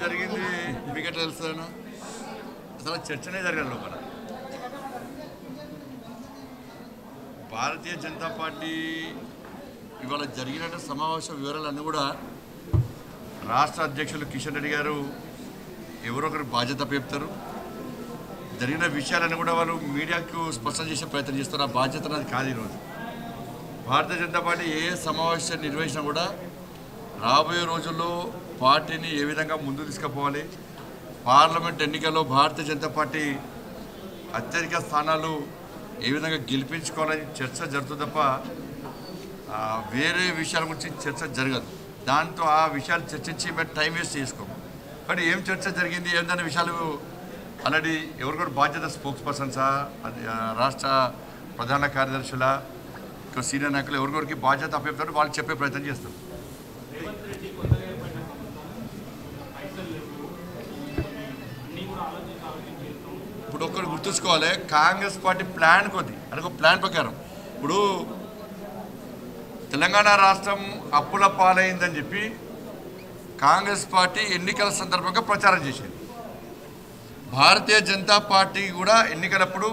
జరిగింది మీకు ఎట్లా తెలుస్తాను? అసలు చర్చనే జరగదు లోపల. భారతీయ జనతా పార్టీ ఇవాళ జరిగిన సమావేశ వివరాలన్నీ కూడా రాష్ట్ర అధ్యక్షులు కిషన్ రెడ్డి గారు ఎవరొకరు బాధ్యత చెప్తారు. జరిగిన విషయాలన్నీ కూడా వాళ్ళు మీడియాకు స్పష్టం చేసే ప్రయత్నం చేస్తారు. ఆ బాధ్యత నాది కాదు. ఈరోజు భారతీయ జనతా పార్టీ ఏ సమావేశం నిర్వహించినా కూడా రాబోయే రోజుల్లో పార్టీని ఏ విధంగా ముందుకు తీసుకుపోవాలి, పార్లమెంట్ ఎన్నికల్లో భారతీయ జనతా పార్టీ అత్యధిక స్థానాలు ఏ విధంగా గెలిపించుకోవాలని చర్చ జరుగుతుంది తప్ప వేరే విషయాల గురించి చర్చ జరగదు. దాంతో ఆ విషయాలు చర్చించి మేము టైం వేస్ట్ చేసుకోము. కానీ ఏం చర్చ జరిగింది ఏందనే విషయాలు ఆల్రెడీ ఎవరికొకరు బాధ్యత స్పోక్స్ పర్సన్సా, రాష్ట్ర ప్రధాన కార్యదర్శుల సీనియర్ నాయకులు ఎవరికొరికి బాధ్యత అప్పచెప్తారో వాళ్ళు చెప్పే ప్రయత్నం చేస్తారు. ఇప్పుడు ఒకరు గుర్తుంచుకోవాలి, కాంగ్రెస్ పార్టీ ప్లాన్ కొద్ది అంటే ఒక ప్లాన్ ప్రకారం ఇప్పుడు తెలంగాణ రాష్ట్రం అప్పుల పాలైందని చెప్పి కాంగ్రెస్ పార్టీ ఎన్నికల సందర్భంగా ప్రచారం చేసింది. భారతీయ జనతా పార్టీ కూడా ఎన్నికలప్పుడు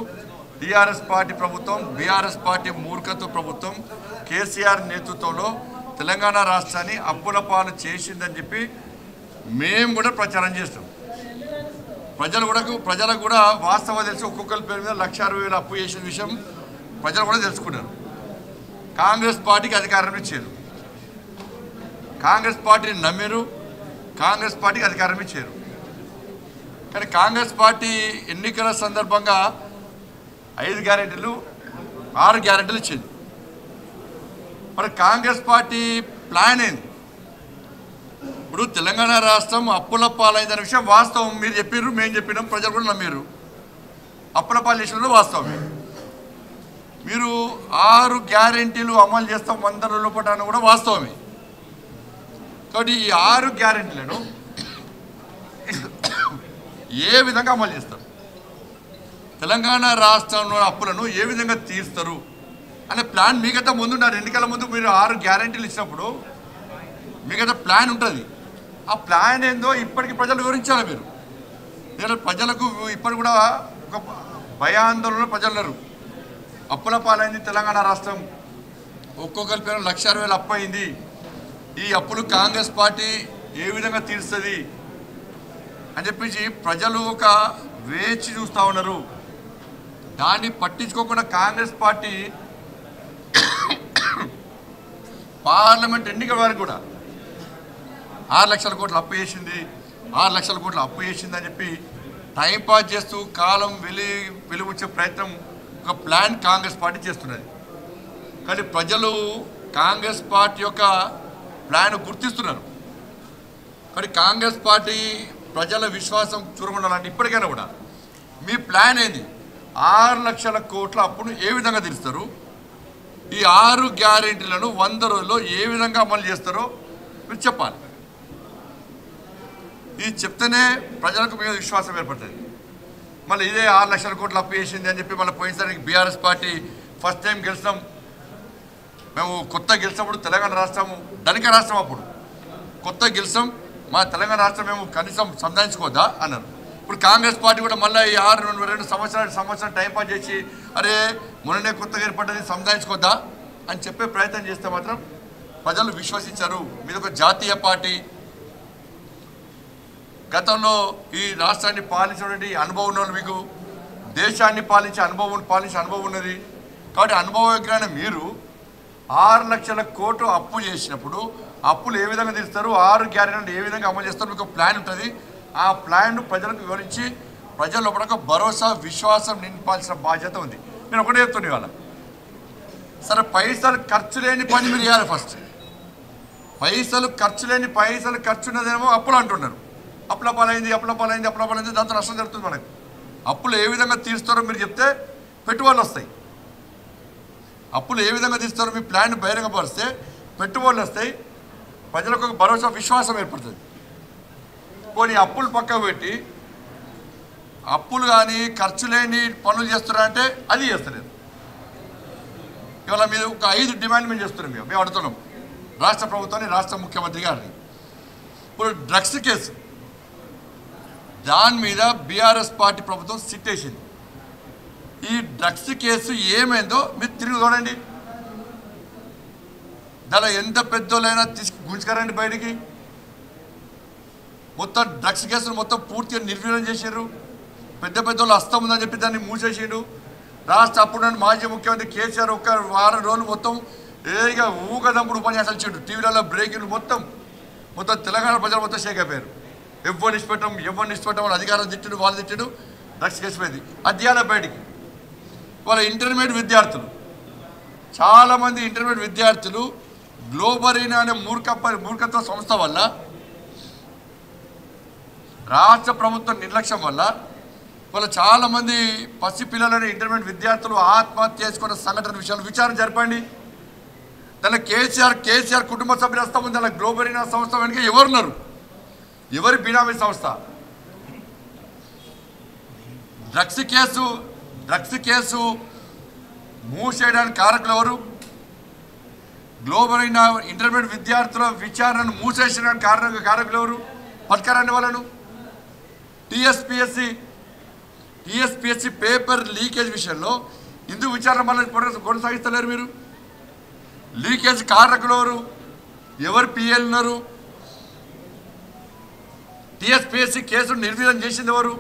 టీఆర్ఎస్ పార్టీ ప్రభుత్వం, బీఆర్ఎస్ పార్టీ మూర్ఖత్వ ప్రభుత్వం కేసీఆర్ నేతృత్వంలో తెలంగాణ రాష్ట్రాన్ని అప్పుల పాలు చేసిందని చెప్పి మేము కూడా ప్రచారం చేస్తాం. ప్రజలకు కూడా వాస్తవం తెలిసి ఒక్కొక్కరి పేరు మీద 1,60,000 అప్పు చేసిన విషయం ప్రజలు కూడా తెలుసుకున్నారు. కాంగ్రెస్ పార్టీకి అధికారం ఇచ్చారు, కాంగ్రెస్ పార్టీని నమ్మారు, కాంగ్రెస్ పార్టీకి అధికారం ఇచ్చారు. కానీ కాంగ్రెస్ పార్టీ ఎన్నికల సందర్భంగా 5 గ్యారెంటీలు 6 గ్యారెంటీలు ఇచ్చింది. మరి కాంగ్రెస్ పార్టీ ప్లాన్ ఏంది? ఇప్పుడు తెలంగాణ రాష్ట్రం అప్పుల పాలైందనే విషయం వాస్తవం. మీరు చెప్పారు, మేము చెప్పినాం, ప్రజలు కూడా నమ్మారు. అప్పుల పాలు చేసిన వాస్తవమే. మీరు 6 గ్యారెంటీలు అమలు చేస్తాం 100 రోజుల పాటు అని కూడా వాస్తవమే. కాబట్టి ఈ 6 గ్యారెంటీలను ఏ విధంగా అమలు చేస్తారు, తెలంగాణ రాష్ట్రంలో అప్పులను ఏ విధంగా తీరుస్తారు అనే ప్లాన్ మీకైతే ముందున్నారు. ఎన్నికల ముందు మీరు 6 గ్యారెంటీలు ఇచ్చినప్పుడు మీకైతే ప్లాన్ ఉంటుంది. ఆ ప్లాన్ ఏందో ఇప్పటికీ ప్రజలు వివరించాలి. మీరు నేను ప్రజలకు ఇప్పటికి కూడా ఒక భయాందోళనలో ప్రజలు ఉన్నారు. అప్పుల పాలైంది తెలంగాణ రాష్ట్రం, ఒక్కొక్కరి పేరు 1,60,000 అప్పు అయింది. ఈ అప్పులు కాంగ్రెస్ పార్టీ ఏ విధంగా తీరుస్తుంది అని చెప్పేసి ప్రజలు ఒక వేచి చూస్తూ ఉన్నారు. దాన్ని పట్టించుకోకుండా కాంగ్రెస్ పార్టీ పార్లమెంట్ ఎన్నికల వరకు కూడా 6 లక్షల కోట్లు అప్పు చేసింది, 6 లక్షల కోట్లు అప్పు చేసింది అని చెప్పి టైంపాస్ చేస్తూ కాలం వెలువచ్చే ప్రయత్నం ఒక ప్లాన్ కాంగ్రెస్ పార్టీ చేస్తున్నది. కానీ ప్రజలు కాంగ్రెస్ పార్టీ యొక్క ప్లాన్ గుర్తిస్తున్నారు. కానీ కాంగ్రెస్ పార్టీ ప్రజల విశ్వాసం చూరగొండాలంటే ఇప్పటికైనా కూడా మీ ప్లాన్ ఏంది? 6 లక్షల కోట్ల అప్పును ఏ విధంగా తీరుస్తారు? ఈ 6 గ్యారెంటీలను 100 రోజుల్లో ఏ విధంగా అమలు చేస్తారో మీరు చెప్పాలి. ఇది చెప్తేనే ప్రజలకు మీద విశ్వాసం ఏర్పడుతుంది. మళ్ళీ ఇదే 6 లక్షల కోట్లు అప్పు చేసింది అని చెప్పి మళ్ళీ పోయినసారికి బీఆర్ఎస్ పార్టీ ఫస్ట్ టైం గెలిచినాం, మేము కొత్త గెలిచినప్పుడు తెలంగాణ రాష్ట్రము ధనిక రాష్ట్రం, అప్పుడు కొత్త గెలిచాం, మా తెలంగాణ రాష్ట్రం మేము కనీసం సంధానించుకోవద్దా అన్నారు. ఇప్పుడు కాంగ్రెస్ పార్టీ కూడా మళ్ళీ ఈ 2 సంవత్సరాలు టైంపాస్ చేసి అరే మొన్ననే కొత్తగా ఏర్పడ్డది సంధానించుకోవద్దా అని చెప్పే ప్రయత్నం చేస్తే మాత్రం ప్రజలు విశ్వసించారు. మీది ఒక జాతీయ పార్టీ, గతంలో ఈ రాష్ట్రాన్ని పాలించినటువంటి అనుభవం ఉన్న మీకు దేశాన్ని పాలించే అనుభవం ఉన్నది. కాబట్టి అనుభవజ్ఞానం మీరు 6 లక్షల కోట్లు అప్పు చేసినప్పుడు అప్పులు ఏ విధంగా తీస్తారు, 6 గ్యారెంటీలు ఏ విధంగా అమలు చేస్తారు, మీకు ప్లాన్ ఉంటుంది. ఆ ప్లాన్ను ప్రజలకు వివరించి ప్రజల లోపల ఒక భరోసా విశ్వాసం నింపాల్సిన బాధ్యత ఉంది. నేను ఒకటే చెప్తున్నాను ఇవాళ, సరే పైసలు ఖర్చు లేని పని మీరు చేయాలి. ఫస్ట్ పైసలు ఖర్చు ఉన్నదేమో అప్పులు అంటున్నారు. అప్పుల పాలైంది, దాంతో నష్టం జరుగుతుంది. మనకు అప్పులు ఏ విధంగా తీరుస్తారో మీరు చెప్తే పెట్టుబడులు వస్తాయి. అప్పులు ఏ విధంగా తీస్తారో మీ ప్లాన్ బహిరంగపరిస్తే పెట్టుబడులు వస్తాయి, ప్రజలకు ఒక భరోసా విశ్వాసం ఏర్పడుతుంది. పోనీ అప్పులు పక్కకు పెట్టి అప్పులు కానీ ఖర్చు లేని పనులు చేస్తున్నారంటే అది చేస్తలేదు. ఇవాళ మీరు ఒక 5 డిమాండ్ మేము చేస్తున్నాం. మేము అడుగుతున్నాం రాష్ట్ర ప్రభుత్వాన్ని, రాష్ట్ర ముఖ్యమంత్రి గారిని. ఇప్పుడు డ్రగ్స్ కేసు దాని మీద బీఆర్ఎస్ పార్టీ ప్రభుత్వం సిట్ వేసింది. ఈ డ్రగ్స్ కేసు ఏమైందో మీరు తిరిగి చూడండి. దానిలో ఎంత పెద్దోళ్ళైనా గుంజుకారండి బయటికి. మొత్తం డ్రగ్స్ కేసులు మొత్తం పూర్తిగా నిర్వీర్యం చేశారు. పెద్ద పెద్దోళ్ళు హస్తం ఉందని చెప్పి దాన్ని మూసేసిండు. రాష్ట్ర అప్పుడు మాజీ ముఖ్యమంత్రి కేసీఆర్ ఒక్క వారం రోజులు మొత్తం ఏగా ఊగదమ్ముడు ఉపన్యాసాలు ఇచ్చిండు. టీవీలలో బ్రేకింగ్ మొత్తం తెలంగాణ ప్రజలు మొత్తం షేక్ అయిపోయారు. ఎవరిని ఇష్టపెట్టడం వాళ్ళు అధికారం తిట్టిడు, వాళ్ళు తిట్టిడు. డ్రగ్స్ కేసు పోయింది. అధ్యాయాల బయటికి వాళ్ళ ఇంటర్మీడియట్ విద్యార్థులు, చాలామంది ఇంటర్మీడియట్ విద్యార్థులు గ్లోబరీనా అనే మూర్ఖత్వ సంస్థ వల్ల, రాష్ట్ర ప్రభుత్వం నిర్లక్ష్యం వల్ల వాళ్ళ చాలామంది పసిపిల్లలని ఇంటర్మీడియట్ విద్యార్థులు ఆత్మహత్య చేసుకున్న సంఘటన విషయాలు విచారణ జరపండి. దాని కేసీఆర్ కుటుంబ సభ్యుల హస్తం ఉంది. దాని గ్లోబరీనా సంస్థ వెనుక ఎవరున్నారు? ఎవరి బినామీ సంస్థ? డ్రగ్స్ కేసు మూసేయడానికి కారకులు ఎవరు? గ్లోబరీనా ఇంటర్మీడియట్ విద్యార్థుల విచారణను మూసేసడానికి కారకులు ఎవరు? పట్టుకారండి వాళ్ళను. టీఎస్పీఎస్సీ పేపర్ లీకేజ్ విషయంలో ఇందుకు విచారణ మళ్ళీ కొనసాగిస్తలేరు మీరు. లీకేజ్ కారకులు ఎవరు పిఎల్ ఉన్నారు? టీఎస్పీఎస్సీ కేసును నిర్వీర్యం చేసింది ఎవరు?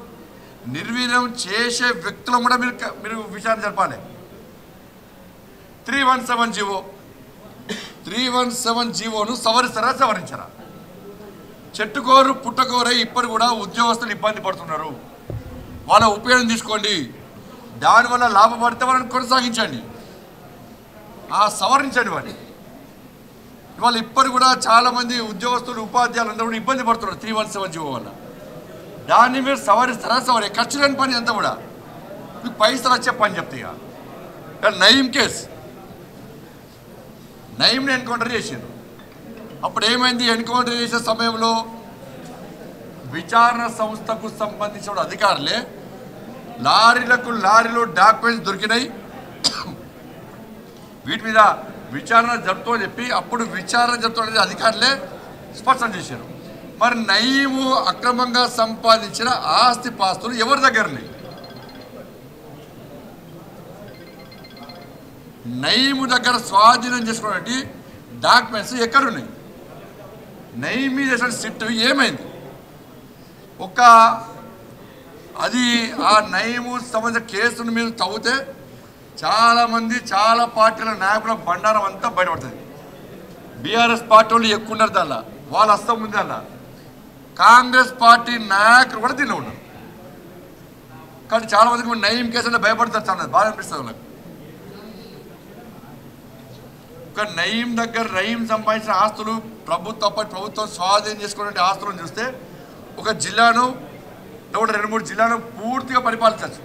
నిర్వీర్యం చేసే వ్యక్తులను కూడా మీరు విచారణ జరపాలి. 317 జీవోను సవరించరా? చెట్టుకోరు పుట్టకోరై ఇప్పటి కూడా ఉద్యోగస్తులు ఇబ్బంది పడుతున్నారు. వాళ్ళ ఉపయోగం తీసుకోండి. దానివల్ల లాభపడితే వాళ్ళని కొనసాగించండి, సవరించండి వాడిని. ఇవాళ ఇప్పటి కూడా చాలామంది ఉద్యోగస్తులు ఉపాధ్యాయులు అందరూ కూడా ఇబ్బంది పడుతున్నారు 317 జీవో వల్ల. దాన్ని మీరు సవరిస్తారా? ఖర్చు లేని పని అంతా కూడా మీకు పైసలు వచ్చే పని చెప్తే. నయీం కేసు, నయీంని ఎన్కౌంటర్ చేసిండు. అప్పుడు ఏమైంది? ఎన్కౌంటర్ చేసే సమయంలో విచారణ సంస్థకు సంబంధించిన అధికారులే లారీలో డాక్యుమెంట్స్ దొరికినాయి, వీటి మీద విచారణ జరుపుతూ చెప్పి అప్పుడు విచారణ జరుపుతూ అధికారులే స్పష్టం చేశారు. మరి నయీము అక్రమంగా సంపాదించిన ఆస్తి పాస్తులు ఎవరి దగ్గర ఉన్నాయి? నయీము దగ్గర స్వాధీనం చేసుకున్నటువంటి డాక్యుమెంట్స్ ఎక్కడున్నాయి? నయీం మీద సిట్ ఏమైంది? ఆ నయీము సంబంధించిన కేసును మీరు తవ్వితే చాలామంది చాలా పార్టీల నాయకుల బండారం అంతా బయటపడుతుంది. బీఆర్ఎస్ పార్టీ వాళ్ళు ఎక్కువ ఉన్నారు దానిలో, వాళ్ళ హస్తం ఉంది దానిలో. కాంగ్రెస్ పార్టీ నాయకులు కూడా దీనిలో ఉన్నారు. కానీ చాలామందికి నయీం కేసు అంటే భయపడతారు. చాలా బాగా అనిపిస్తుంది వాళ్ళకి. నయీం సంపాదించిన ఆస్తులు ప్రభుత్వం స్వాధీనం చేసుకునే ఆస్తులను చూస్తే ఒక జిల్లాను 2-3 జిల్లాను పూర్తిగా పరిపాలించవచ్చు.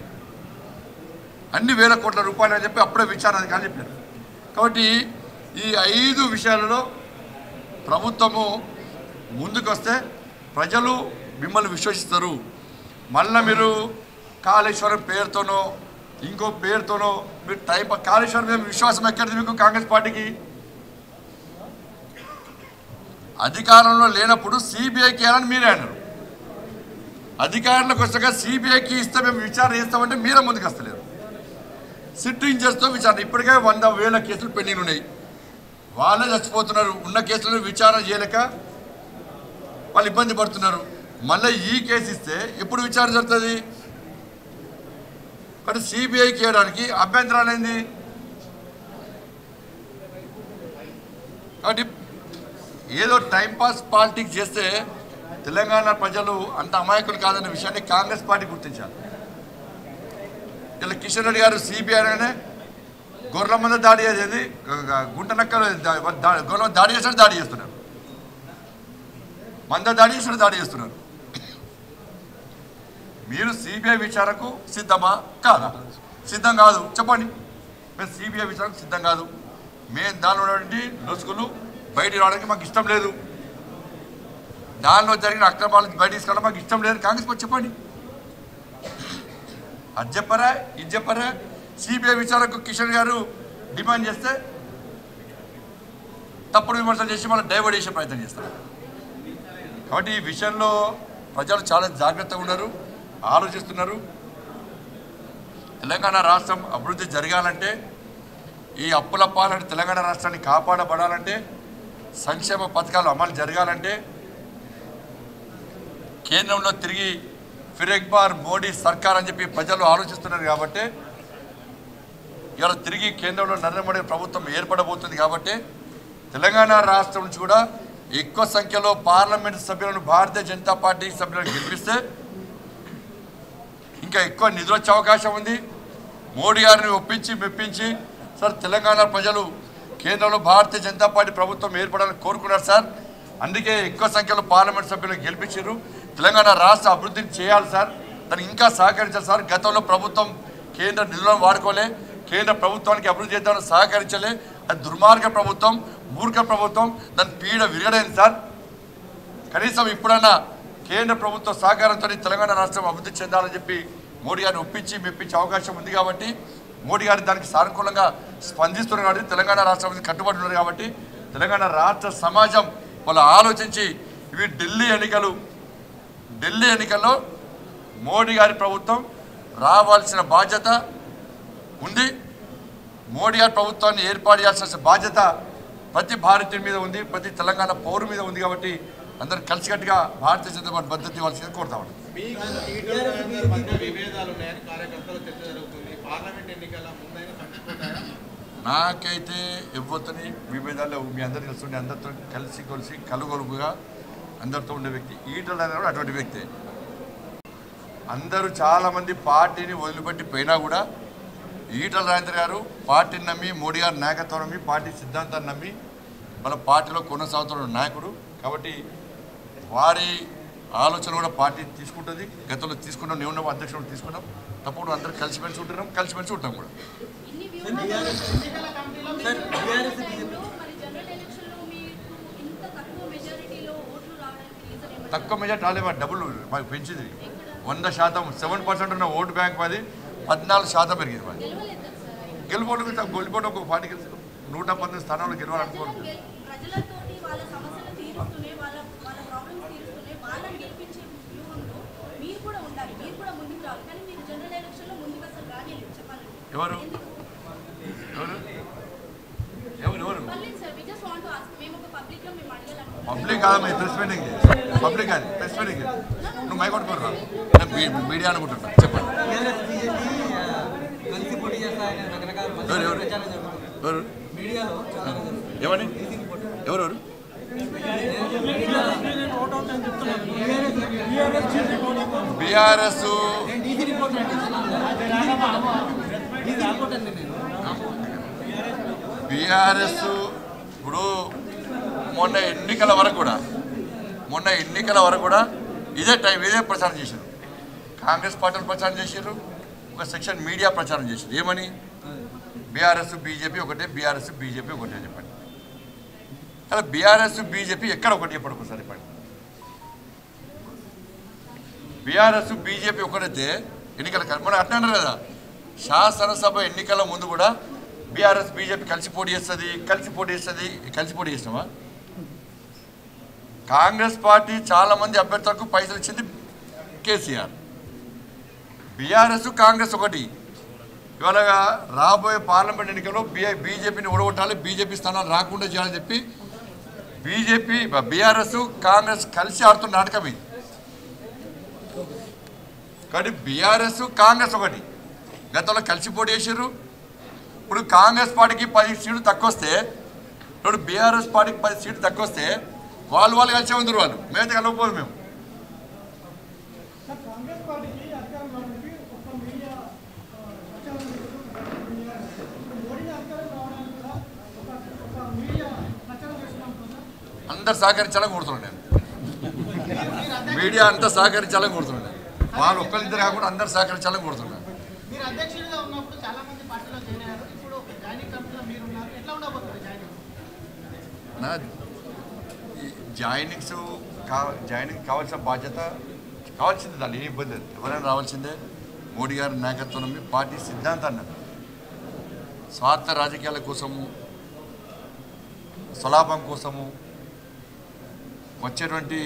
అన్ని వేల కోట్ల రూపాయలు అని చెప్పి అప్పుడే విచారణ అధికారులు చెప్పారు. కాబట్టి ఈ 5 విషయాలలో ప్రభుత్వము ముందుకు వస్తే ప్రజలు మిమ్మల్ని విశ్వసిస్తారు. మళ్ళీ మీరు కాళేశ్వరం పేరుతోనో ఇంకో పేరుతోనో మీరు కాళేశ్వరం మీద విశ్వాసం ఎక్కడిది మీకు? కాంగ్రెస్ పార్టీకి అధికారంలో లేనప్పుడు సిబిఐకి వేయాలని మీరే అన్నారు. అధికారంలోకి వచ్చాక సిబిఐకి ఇస్తే మేము విచారణ చేస్తామంటే మీరే ముందుకు వస్తలేరు. సిట్టింగ్ చేస్తూ విచారణ ఇప్పటికే 100,000 కేసులు పెండింగ్ ఉన్నాయి. వాళ్ళే చచ్చిపోతున్నారు. ఉన్న కేసులను విచారణ చేయలేక వాళ్ళు ఇబ్బంది పడుతున్నారు. మళ్ళీ ఈ కేసు ఇస్తే ఎప్పుడు విచారణ జరుగుతుంది? కాబట్టి సిబిఐకి చేయడానికి అభ్యంతరాలు ఏంది? కాబట్టి ఏదో టైంపాస్ పాలిటిక్స్ చేస్తే తెలంగాణ ప్రజలు అంత అమాయకులు కాదన్న విషయాన్ని కాంగ్రెస్ పార్టీ గుర్తించాలి. ఇలా కిషన్ రెడ్డి గారు సిబిఐనే గొర్రెల మంద దాడి చేసేది, గుంట నక్కలు గొర్రెల దాడి చేస్తున్నారు, మంద దాడి చేస్తున్నారు. మీరు సిబిఐ విచారణకు సిద్ధమా కాదా? సిద్ధం కాదు చెప్పండి. మేము సిబిఐ విచారణకు సిద్ధం కాదు. మేము దానిలో ఉన్నటువంటి లొసుగులు బయట రావడానికి మాకు ఇష్టం లేదు. దానిలో జరిగిన అక్రమాలను బయట తీసుకోవడం మాకు ఇష్టం లేదు. కాంగ్రెస్ పార్టీ చెప్పండి. అది చెప్పరా, ఇది చెప్పరా? సిబిఐ విచారణకు కిషన్ గారు డిమాండ్ చేస్తే తప్పుడు విమర్శలు చేసి మనం డైవర్ట్ చేసే ప్రయత్నం చేస్తారు. కాబట్టి ఈ విషయంలో ప్రజలు చాలా జాగ్రత్తగా ఉన్నారు, ఆలోచిస్తున్నారు. తెలంగాణ రాష్ట్రం అభివృద్ధి జరగాలంటే, ఈ అప్పుల పాలని తెలంగాణ రాష్ట్రాన్ని కాపాడబడాలంటే, సంక్షేమ పథకాలు అమలు జరగాలంటే కేంద్రంలో తిరిగి ఫిర్ ఎక్ బార్ మోడీ సర్కార్ అని చెప్పి ప్రజలు ఆలోచిస్తున్నారు. కాబట్టి ఇవాళ తిరిగి కేంద్రంలో నరేంద్ర మోడీ ప్రభుత్వం ఏర్పడబోతుంది. కాబట్టి తెలంగాణ రాష్ట్రం నుంచి కూడా ఎక్కువ సంఖ్యలో పార్లమెంట్ సభ్యులను భారతీయ జనతా పార్టీ సభ్యులను గెలిపిస్తే ఇంకా ఎక్కువ నిధులు వచ్చే అవకాశం ఉంది. మోడీ గారిని ఒప్పించి మెప్పించి సార్ తెలంగాణ ప్రజలు కేంద్రంలో భారతీయ జనతా పార్టీ ప్రభుత్వం ఏర్పడాలని కోరుకున్నారు సార్. అందుకే ఎక్కువ సంఖ్యలో పార్లమెంట్ సభ్యులను గెలిపించారు. తెలంగాణ రాష్ట్ర అభివృద్ధిని చేయాలి సార్, దానికి ఇంకా సహకరించాలి సార్. గతంలో ప్రభుత్వం కేంద్ర నిధులను వాడుకోలే, కేంద్ర ప్రభుత్వానికి అభివృద్ధి చేద్దామని సహకరించలే. అది దుర్మార్గ ప్రభుత్వం, మూర్ఖ ప్రభుత్వం, దాని పీడ విరగడైంది సార్. కనీసం ఇప్పుడన్నా కేంద్ర ప్రభుత్వ సహకారంతో తెలంగాణ రాష్ట్రం అభివృద్ధి చెందాలని చెప్పి మోడీ గారిని ఒప్పించి మెప్పించే అవకాశం ఉంది. కాబట్టి మోడీ గారు దానికి సానుకూలంగా స్పందిస్తున్నారు. కాబట్టి తెలంగాణ రాష్ట్రం కట్టుబడి ఉన్నారు. కాబట్టి తెలంగాణ రాష్ట్ర సమాజం వాళ్ళు ఆలోచించి ఇవి ఢిల్లీ ఎన్నికల్లో మోడీ గారి ప్రభుత్వం రావాల్సిన బాధ్యత ఉంది. మోడీ గారి ప్రభుత్వాన్ని ఏర్పాటు చేయాల్సిన బాధ్యత ప్రతి భారతీయుడి మీద ఉంది, ప్రతి తెలంగాణ పౌరు మీద ఉంది. కాబట్టి అందరూ కలిసికట్టుగా భారతీయ జనతా పార్టీ మద్దతు ఇవ్వాల్సింది కోరుతా ఉన్నాం. నాకైతే ఎవరితోని విభేదాలు మీ అందరు తెలుస్తుండే, అందరితో కలిసి కొలిసి కలుగొలుపుగా అందరితో ఉండే వ్యక్తి ఈటల రాజేందర్ అటువంటి వ్యక్తే. అందరూ చాలామంది పార్టీని వదిలిపెట్టి పోయినా కూడా ఈటల రాజేందర్ గారు పార్టీని నమ్మి, మోడీ గారి నాయకత్వం నమ్మి, పార్టీ సిద్ధాంతాన్ని నమ్మి వాళ్ళ పార్టీలో కొనసాగుతున్న నాయకుడు. కాబట్టి వారి ఆలోచన కూడా పార్టీ తీసుకుంటుంది. గతంలో తీసుకున్నాం, నేను అధ్యక్షుడు తీసుకున్నాం. తప్పకుండా అందరూ కలిసిమెలిసి ఉంటున్నాం, కలిసిమెలిసి ఉంటాం కూడా. తక్కువ మెజార్టీ రాలే, డబ్బులు మాకు పెంచింది 100%. 7% ఉన్న ఓటు బ్యాంక్ మాది 14% పెరిగింది. మాది గెలిపోవడం ఒక పార్టీ గెలిచి 119 స్థానాల్లో గెలవాలనుకోండి. ఎవరు పబ్లిక్ కాదు, మీ ప్రెస్ మీటింగ్ పబ్లిక్ కాదు, ప్రెస్ మీటింగ్ నువ్వు మైక్ కొట్టుకోరా, మీడియా అనుకుంటున్నా. చెప్పండి ఎవరు ఏమని ఎవరెవరు బీఆర్ఎస్ ఇప్పుడు మొన్న ఎన్నికల వరకు కూడా ఇదే ప్రచారం చేశారు. కాంగ్రెస్ పార్టీలు ప్రచారం చేశారు, ఒక సెక్షన్ మీడియా ప్రచారం చేశారు. ఏమని బీఆర్ఎస్ బీజేపీ ఒకటే, బీఆర్ఎస్ బీజేపీ ఒకటే చెప్పండి. అలా బీఆర్ఎస్ బీజేపీ ఎక్కడ ఒకటి చెప్పండి ఒకసారి చెప్పండి. బీఆర్ఎస్ బీజేపీ ఒకటైతే ఎన్నికల మనం అట్లా అన్నారు కదా, శాసనసభ ఎన్నికల ముందు కూడా బీఆర్ఎస్ బీజేపీ కలిసి పోటీ చేసినావా? కాంగ్రెస్ పార్టీ చాలామంది అభ్యర్థులకు పైసలు ఇచ్చింది కేసీఆర్. బీఆర్ఎస్ కాంగ్రెస్ ఒకటి. ఇవాళ రాబోయే పార్లమెంట్ ఎన్నికల్లో బీజేపీని ఓడగొట్టాలి, బీజేపీ స్థానాలు రాకుండా చేయాలని చెప్పి బీఆర్ఎస్ కాంగ్రెస్ కలిసి ఆడుతున్న నాటకం ఇది. కాబట్టి బీఆర్ఎస్ కాంగ్రెస్ ఒకటి, గతంలో కలిసి పోటీ చేశారు. ఇప్పుడు కాంగ్రెస్ పార్టీకి 10 సీట్లు తక్కువ వస్తే, ఇప్పుడు బీఆర్ఎస్ పార్టీకి 10 సీట్లు తక్కువ వస్తే వాళ్ళు కలిసే ఉందరు, వాళ్ళు మేమైతే కలవకపోదు. మేము అందరు సహకరించాలని కోరుతున్నాను. నేను మీడియా అంతా సహకరించాలని కోరుతున్నాను. వాళ్ళు ఒక్కరిద్దరు కాకుండా అందరు సహకరించాలని కోరుతున్నాను. జాయినింగ్ కావాల్సిన బాధ్యత కావాల్సిందే, దాన్ని ఏ ఇబ్బంది లేదు, ఎవరైనా రావాల్సిందే. మోడీ గారి నాయకత్వం పార్టీ సిద్ధాంతాన్ని స్వార్థ రాజకీయాల కోసము, స్వలాభం కోసము వచ్చేటువంటి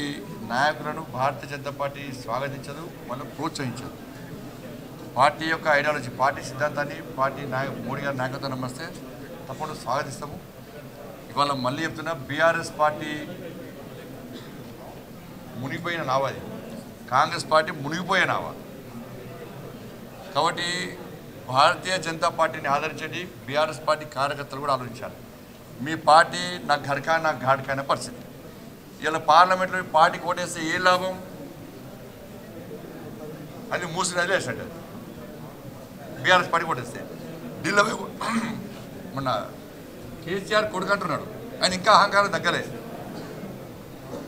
నాయకులను భారతీయ జనతా పార్టీ స్వాగతించదు, మనం ప్రోత్సహించదు. పార్టీ యొక్క ఐడియాలజీ, పార్టీ సిద్ధాంతాన్ని పార్టీ మోడీ గారి నాయకత్వం నమ్మస్తే తప్పకుండా స్వాగతిస్తాము. ఇవాళ మళ్ళీ చెప్తున్నా, బీఆర్ఎస్ పార్టీ మునిగిపోయిన నావా, అది కాంగ్రెస్ పార్టీ మునిగిపోయే నావా. కాబట్టి భారతీయ జనతా పార్టీని ఆదరించండి. బీఆర్ఎస్ పార్టీ కార్యకర్తలు కూడా ఆలోచించాలి. మీ పార్టీ నా ఘర్కా నా ఘాట్కా అనే పరిస్థితి. ఇలా పార్లమెంట్లో పార్టీకి ఓటేస్తే ఏ లాభం? అది మూసి నదిలో వేసినట్టు. బీఆర్ఎస్ పార్టీ ఓటేస్తే ఢిల్లీ మొన్న కేసీఆర్ కొడుకు అంటున్నాడు, ఆయన ఇంకా అహంకారం తగ్గలేదు.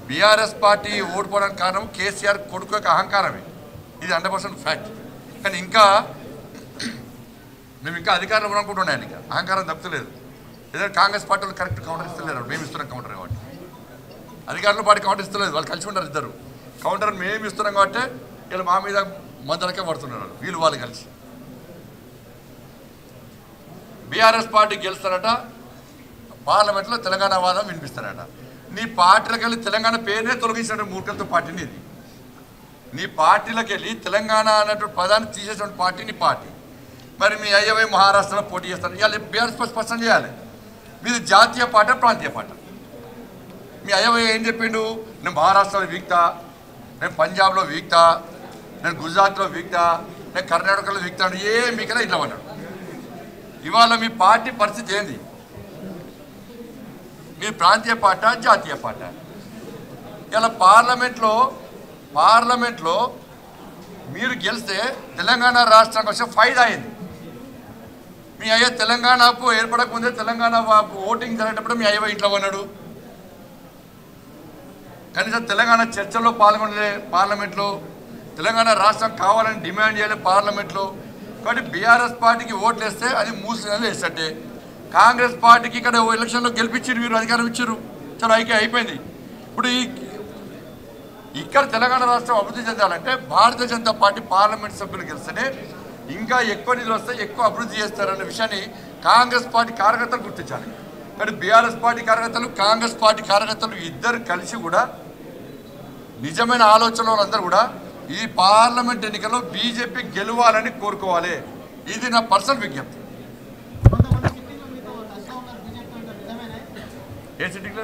బీఆర్ఎస్ పార్టీ ఓడిపోవడానికి కారణం కేసీఆర్ కొడుకు యొక్క అహంకారమే. ఇది 100% ఫ్యాక్ట్. కానీ ఇంకా మేము ఇంకా అధికారంలో ఉన్నాం, ఇంకా అహంకారం తప్పలేదు. ఏదైనా కాంగ్రెస్ పార్టీ వాళ్ళు కరెక్ట్ కౌంటర్ ఇస్తలేరు, మేము ఇస్తున్నాం కౌంటర్ కాబట్టి. అధికారులు పార్టీ కౌంటర్ ఇస్తలేదు, వాళ్ళు కలిసి ఉంటారు ఇద్దరు. కౌంటర్ మేము ఇస్తున్నాం కాబట్టి వీళ్ళు మా మీద మందలకే పడుతున్నారు, వీళ్ళు వాళ్ళు కలిసి. బీఆర్ఎస్ పార్టీ గెలుస్తారట, పార్లమెంట్లో తెలంగాణ వాదం వినిపిస్తారట. నీ పార్టీలకు వెళ్ళి తెలంగాణ పేరునే తొలగించిన మూర్ఖత్వ పార్టీని ఇది. నీ పార్టీలకు వెళ్ళి తెలంగాణ అన్నటువంటి పదాన్ని తీసేటువంటి పార్టీ నీ పార్టీ. మరి మీ అయ్యవై మహారాష్ట్రలో పోటీ చేస్తారు. ఇవాళ బీఆర్ఎస్ స్పష్టం చేయాలి, మీది జాతీయ పార్టీ ప్రాంతీయ పార్టీ. మీ అయ్యవై ఏం చెప్పిండు? నేను మహారాష్ట్రలో వీక్తా, నేను పంజాబ్లో వీక్తా, నేను గుజరాత్లో వీక్తా, నేను కర్ణాటకలో వీక్తా. మీకైనా ఇట్లా అన్నాడు. ఇవాళ మీ పార్టీ పరిస్థితి ఏంది? మీ ప్రాంతీయ పార్టీ జాతీయ పార్టీ? ఇలా పార్లమెంట్లో మీరు గెలిస్తే తెలంగాణ రాష్ట్రానికి వచ్చే ఫైదా అయింది. మీ అయ్య తెలంగాణకు ఏర్పడకముందే తెలంగాణ ఓటింగ్ జరిగేటప్పుడు మీ అయ్య ఇంట్లో ఉన్నాడు. కనీసం తెలంగాణ చర్చల్లో పాల్గొనలే పార్లమెంట్లో. తెలంగాణ రాష్ట్రం కావాలని డిమాండ్ చేయలే పార్లమెంట్లో. కాబట్టి బీఆర్ఎస్ పార్టీకి ఓట్లు వేస్తే అది మూసినది వేసట్టే. కాంగ్రెస్ పార్టీకి ఇక్కడ ఎలక్షన్లో గెలిపించారు, మీరు అధికారం ఇచ్చారు, చాలా అయిపోయింది. ఇప్పుడు ఇక్కడ తెలంగాణ రాష్ట్రం అభివృద్ధి చెందాలంటే భారతీయ జనతా పార్టీ పార్లమెంట్ సభ్యులు గెలిస్తేనే ఇంకా ఎక్కువ నిధులు వస్తాయి, ఎక్కువ అభివృద్ధి చేస్తారన్న విషయాన్ని కాంగ్రెస్ పార్టీ కార్యకర్తలు గుర్తించాలి. కానీ బీఆర్ఎస్ పార్టీ కార్యకర్తలు, కాంగ్రెస్ పార్టీ కార్యకర్తలు ఇద్దరు కలిసి కూడా నిజమైన ఆలోచనలు వాళ్ళందరూ కూడా ఈ పార్లమెంట్ ఎన్నికల్లో బీజేపీ గెలవాలని కోరుకోవాలి. ఇది నా పర్సనల్ విజ్ఞప్తి. ఏ సిట్టింగ్లో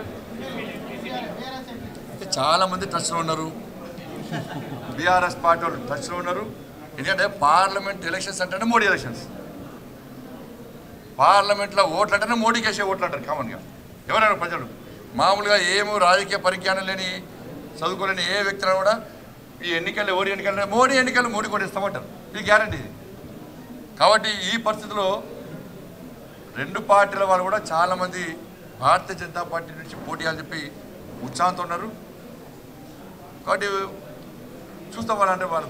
చాలామంది టచ్లో ఉన్నారు, బీఆర్ఎస్ పార్టీ వాళ్ళు టచ్లో ఉన్నారు. ఎందుకంటే పార్లమెంట్ ఎలక్షన్స్ అంటేనే మోడీ ఎలక్షన్స్. పార్లమెంట్లో ఓట్లు అంటేనే మోడీకి వేసే ఓట్లు అంటారు కామన్గా. ఎవరైనా ప్రజలు మామూలుగా ఏమో రాజకీయ పరిజ్ఞానం లేని, చదువుకోలేని ఏ వ్యక్తులను కూడా ఈ ఎన్నికలు ఎవరి ఎన్నికలు మోడీ ఎన్నికలు మోడీ కూడా ఇస్తామంటారు. ఇది గ్యారంటీ. కాబట్టి ఈ పరిస్థితిలో రెండు పార్టీల వాళ్ళు కూడా చాలామంది భారతీయ జనతా పార్టీ నుంచి పోటీ అని చెప్పి ఉత్సాహంతో ఉన్నారు. కాబట్టి చూస్తాం వాళ్ళంటే వాళ్ళు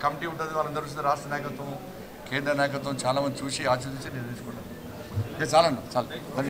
కమిటీ ఉంటుంది, వాళ్ళందరూ చూస్తే రాష్ట్ర నాయకత్వం, కేంద్ర నాయకత్వం చాలామంది చూసి ఆచరించి నిర్ణయించుకుంటారు. చాలా.